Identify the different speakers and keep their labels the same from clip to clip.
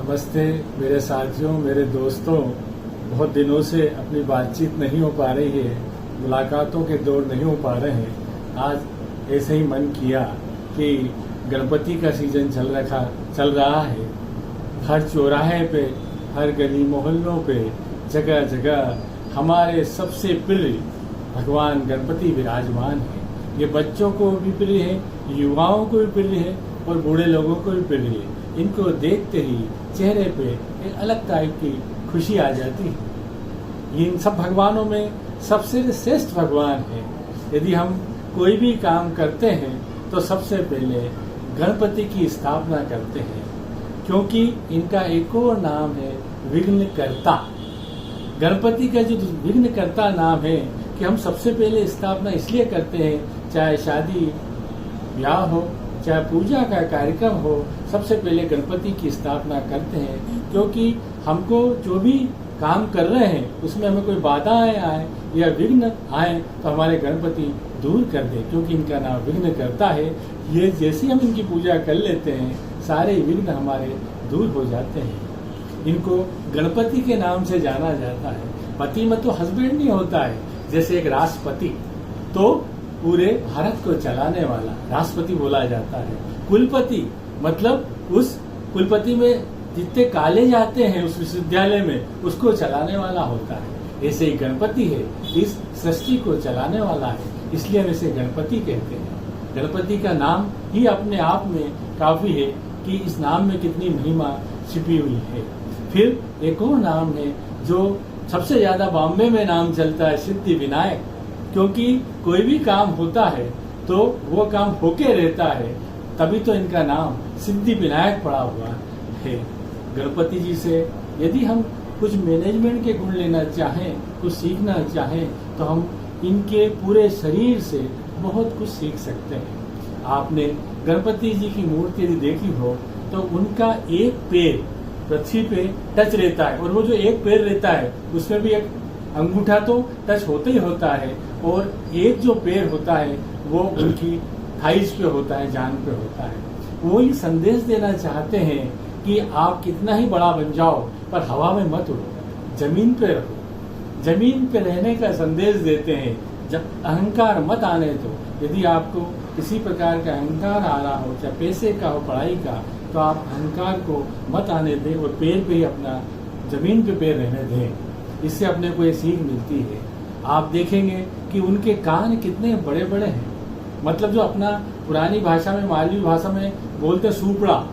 Speaker 1: नमस्ते मेरे साथियों, मेरे दोस्तों। बहुत दिनों से अपनी बातचीत नहीं हो पा रही है, मुलाकातों के दौर नहीं हो पा रहे हैं। आज ऐसे ही मन किया कि गणपति का सीजन चल रहा है। हर चौराहे पे, हर गली मोहल्लों पे, जगह जगह हमारे सबसे प्रिय भगवान गणपति विराजमान है। ये बच्चों को भी प्रिय है, युवाओं को भी प्रिय है और बूढ़े लोगों को भी प्रिय है। इनको देखते ही चेहरे पे एक अलग टाइप की खुशी आ जाती है। इन सब भगवानों में सबसे श्रेष्ठ भगवान है। यदि हम कोई भी काम करते हैं तो सबसे पहले गणपति की स्थापना करते हैं, क्योंकि इनका एक और नाम है विघ्नकर्ता। गणपति का जो विघ्नकर्ता नाम है कि हम सबसे पहले स्थापना इसलिए करते हैं, चाहे शादी ब्याह हो, चाहे पूजा का कार्यक्रम हो, सबसे पहले गणपति की स्थापना करते हैं, क्योंकि हमको जो भी काम कर रहे हैं उसमें हमें कोई बाधाएं आए या विघ्न आए तो हमारे गणपति दूर कर दे, क्योंकि इनका नाम विघ्न करता है। ये जैसे हम इनकी पूजा कर लेते हैं, सारे विघ्न हमारे दूर हो जाते हैं। इनको गणपति के नाम से जाना जाता है। पति में तो हस्बैंड नहीं होता है, जैसे एक राष्ट्रपति तो पूरे भारत को चलाने वाला राष्ट्रपति बोला जाता है। कुलपति मतलब उस कुलपति में जितने कॉलेज आते हैं उस विश्वविद्यालय में, उसको चलाने वाला होता है। ऐसे ही गणपति है, इस सृष्टि को चलाने वाला है, इसलिए हम इसे गणपति कहते हैं। गणपति का नाम ही अपने आप में काफी है कि इस नाम में कितनी महिमा छिपी हुई है। फिर एक और नाम है जो सबसे ज्यादा बॉम्बे में नाम चलता है, सिद्धि विनायक, क्योंकि कोई भी काम होता है तो वो काम होके रहता है, तभी तो इनका नाम सिद्धि विनायक पड़ा हुआ है। गणपति जी से यदि हम कुछ मैनेजमेंट के गुण लेना चाहें, कुछ सीखना चाहें, तो हम इनके पूरे शरीर से बहुत कुछ सीख सकते हैं। आपने गणपति जी की मूर्ति यदि देखी हो तो उनका एक पैर पृथ्वी पे टच रहता है, और वो जो एक पैर रहता है उसमें भी एक अंगूठा तो टच होता ही होता है, और एक जो पैर होता है वो उनकी थाइस पे होता है, जान पे होता है। वो ये संदेश देना चाहते हैं कि आप कितना ही बड़ा बन जाओ पर हवा में मत उड़ो, जमीन पे रहो। जमीन पे रहने का संदेश देते हैं। जब अहंकार मत आने दो। यदि आपको किसी प्रकार का अहंकार आ रहा हो, चाहे पैसे का हो, पढ़ाई का, तो आप अहंकार को मत आने दें और पैर पे ही अपना जमीन पे पैर रहने दें। इससे अपने को ये सीख मिलती है। आप देखेंगे कि उनके कान कितने बड़े बड़े हैं। मतलब जो अपना पुरानी भाषा में, मालवी भाषा में बोलते सूपड़ा,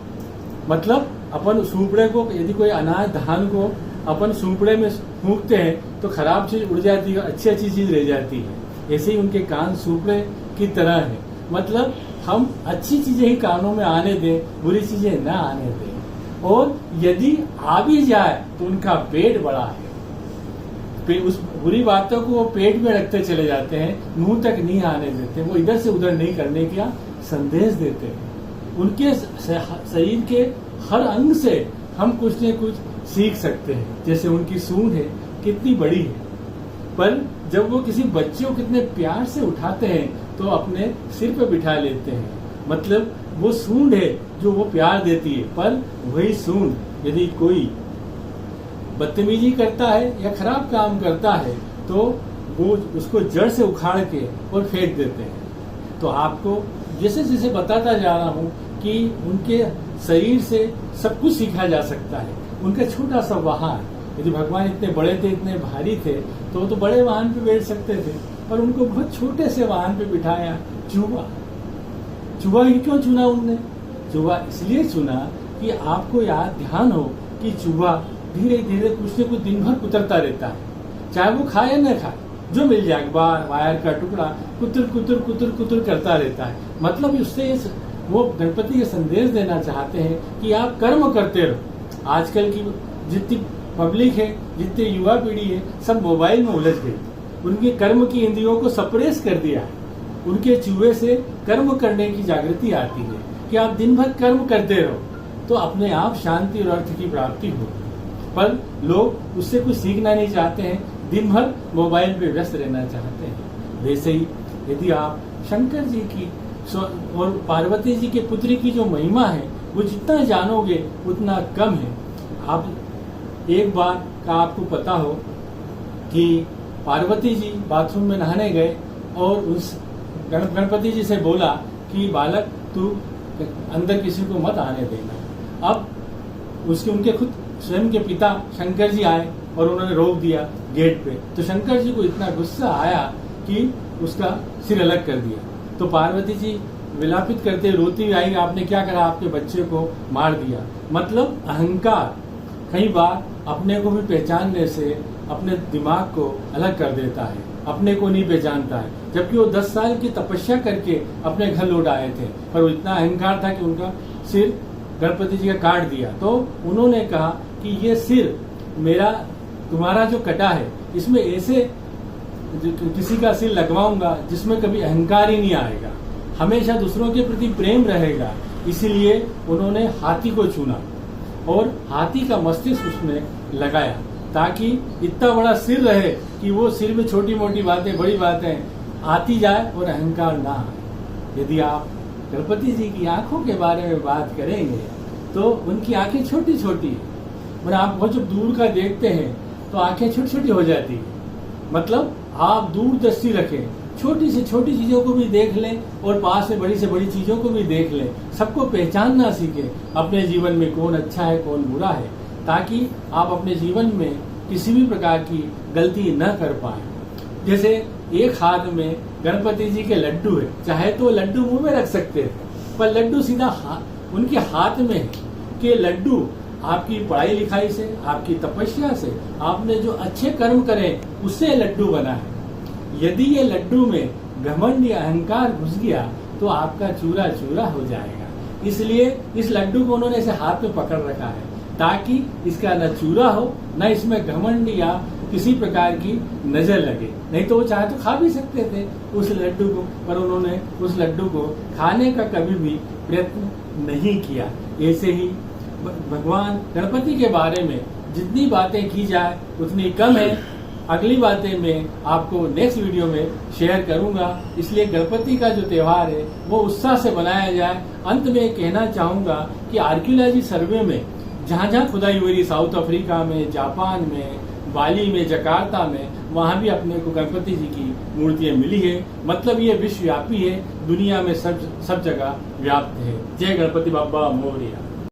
Speaker 1: मतलब अपन सूपड़े को, यदि कोई अनाज धान को अपन सूपड़े में फूंकते हैं तो खराब चीज उड़ जाती है, अच्छी अच्छी चीज रह जाती है। ऐसे ही उनके कान सूपड़े की तरह है। मतलब हम अच्छी चीजें ही कानों में आने दें, बुरी चीजें न आने दें। और यदि आ भी जाए तो उनका पेट बड़ा है, उस बुरी बातों को वो पेट में रखते चले जाते हैं, मुंह तक नहीं आने देते। वो इधर से उधर नहीं करने का संदेश देते हैं। उनके शरीर के हर अंग से हम कुछ न कुछ सीख सकते हैं। जैसे उनकी सूंड है, कितनी बड़ी है, पर जब वो किसी बच्चे को कितने प्यार से उठाते हैं तो अपने सिर पे बिठा लेते हैं। मतलब वो सूंड है जो वो प्यार देती है। पर वही सूंड यदि कोई बदतमीजी करता है या खराब काम करता है तो वो उसको जड़ से उखाड़ के और फेंक देते हैं। तो आपको जैसे जैसे बताता जा रहा हूँ कि उनके शरीर से सब कुछ सीखा जा सकता है। उनका छोटा सा वाहन, यदि भगवान इतने बड़े थे, इतने भारी थे, तो वो तो बड़े वाहन पे बैठ सकते थे, पर उनको बहुत छोटे से वाहन पे बिठाया। चूहा ही क्यों चुना उनने? चूहा इसलिए चुना कि आपको याद ध्यान हो कि चूहा धीरे धीरे कुछ न कुछ दिन भर कुतरता रहता है, चाहे वो खाए या न खाए, जो मिल जाए अखबार, वायर का टुकड़ा, कुतर कुतर कुतर कुतर करता रहता है। मतलब उससे वो गणपति ये संदेश देना चाहते हैं कि आप कर्म करते रहो। आजकल की जितनी पब्लिक है, जितनी युवा पीढ़ी है, सब मोबाइल में उलझ गई। उनके कर्म की इंद्रियों को सप्रेस कर दिया है। उनके चूहे से कर्म करने की जागृति आती है कि आप दिन भर कर्म करते रहो तो अपने आप शांति और अर्थ की प्राप्ति हो। पर लोग उससे कुछ सीखना नहीं चाहते हैं, दिन भर मोबाइल पे व्यस्त रहना चाहते हैं। वैसे ही यदि आप शंकर जी की और पार्वती जी के पुत्री की जो महिमा है वो जितना जानोगे उतना कम है। आप एक बार का आपको पता हो कि पार्वती जी बाथरूम में नहाने गए और उस गणपति जी से बोला कि बालक तू अंदर किसी को मत आने देना। अब उनके खुद स्वयं के पिता शंकर जी आए और उन्होंने रोक दिया गेट पे। तो शंकर जी को इतना गुस्सा आया कि उसका सिर अलग कर दिया। तो पार्वती जी विलापित करते रोती हुई आई, आपने क्या करा, आपके बच्चे को मार दिया। मतलब अहंकार कई बार अपने को भी पहचानने से अपने दिमाग को अलग कर देता है, अपने को नहीं पहचानता है। जबकि वो 10 साल की तपस्या करके अपने घर लौट आए थे, पर वो इतना अहंकार था कि उनका सिर गणपति जी का काट दिया। तो उन्होंने कहा कि ये सिर मेरा तुम्हारा जो कटा है, इसमें ऐसे किसी का सिर लगवाऊंगा जिसमें कभी अहंकार ही नहीं आएगा, हमेशा दूसरों के प्रति प्रेम रहेगा। इसीलिए उन्होंने हाथी को चुना और हाथी का मस्तिष्क उसमें लगाया, ताकि इतना बड़ा सिर रहे कि वो सिर में छोटी मोटी बातें, बड़ी बातें आती जाए और अहंकार ना आए। यदि आप गणपति जी की आंखों के बारे में बात करेंगे तो उनकी आंखें छोटी छोटी है, और आप बहुत जब दूर का देखते हैं तो आंखें छोटी छोटी हो जाती है। मतलब आप दूरदृष्टि रखें, छोटी से छोटी चीजों को भी देख लें और पास में बड़ी से बड़ी चीजों को भी देख लें, सबको पहचानना सीखें, अपने जीवन में कौन अच्छा है कौन बुरा है, ताकि आप अपने जीवन में किसी भी प्रकार की गलती न कर पाए। जैसे एक हाथ में गणपति जी के लड्डू है, चाहे तो लड्डू मुंह में रख सकते हैं, पर लड्डू सीधा उनके हाथ में है कि लड्डू आपकी पढ़ाई लिखाई से, आपकी तपस्या से, आपने जो अच्छे कर्म करे उससे लड्डू बना है। यदि ये लड्डू में घमंड या अहंकार घुस गया तो आपका चूरा चूरा हो जाएगा। इसलिए इस लड्डू को उन्होंने ऐसे हाथ में पकड़ रखा है ताकि इसका न चूरा हो, न इसमें घमंड या किसी प्रकार की नजर लगे। नहीं तो वो चाहे तो खा भी सकते थे उस लड्डू को, पर उन्होंने उस लड्डू को खाने का कभी भी प्रयत्न नहीं किया। ऐसे ही भगवान गणपति के बारे में जितनी बातें की जाए उतनी कम है। अगली बातें मैं आपको नेक्स्ट वीडियो में शेयर करूंगा। इसलिए गणपति का जो त्योहार है वो उत्साह से मनाया जाए। अंत में कहना चाहूंगा कि आर्कियोलॉजी सर्वे में जहाँ जहाँ खुदाई हुई रही, साउथ अफ्रीका में, जापान में, बाली में, जकार्ता में, वहाँ भी अपने को गणपति जी की मूर्तियाँ मिली है। मतलब ये विश्वव्यापी है, दुनिया में सब जगह व्याप्त है। जय गणपति बाबा मोरया।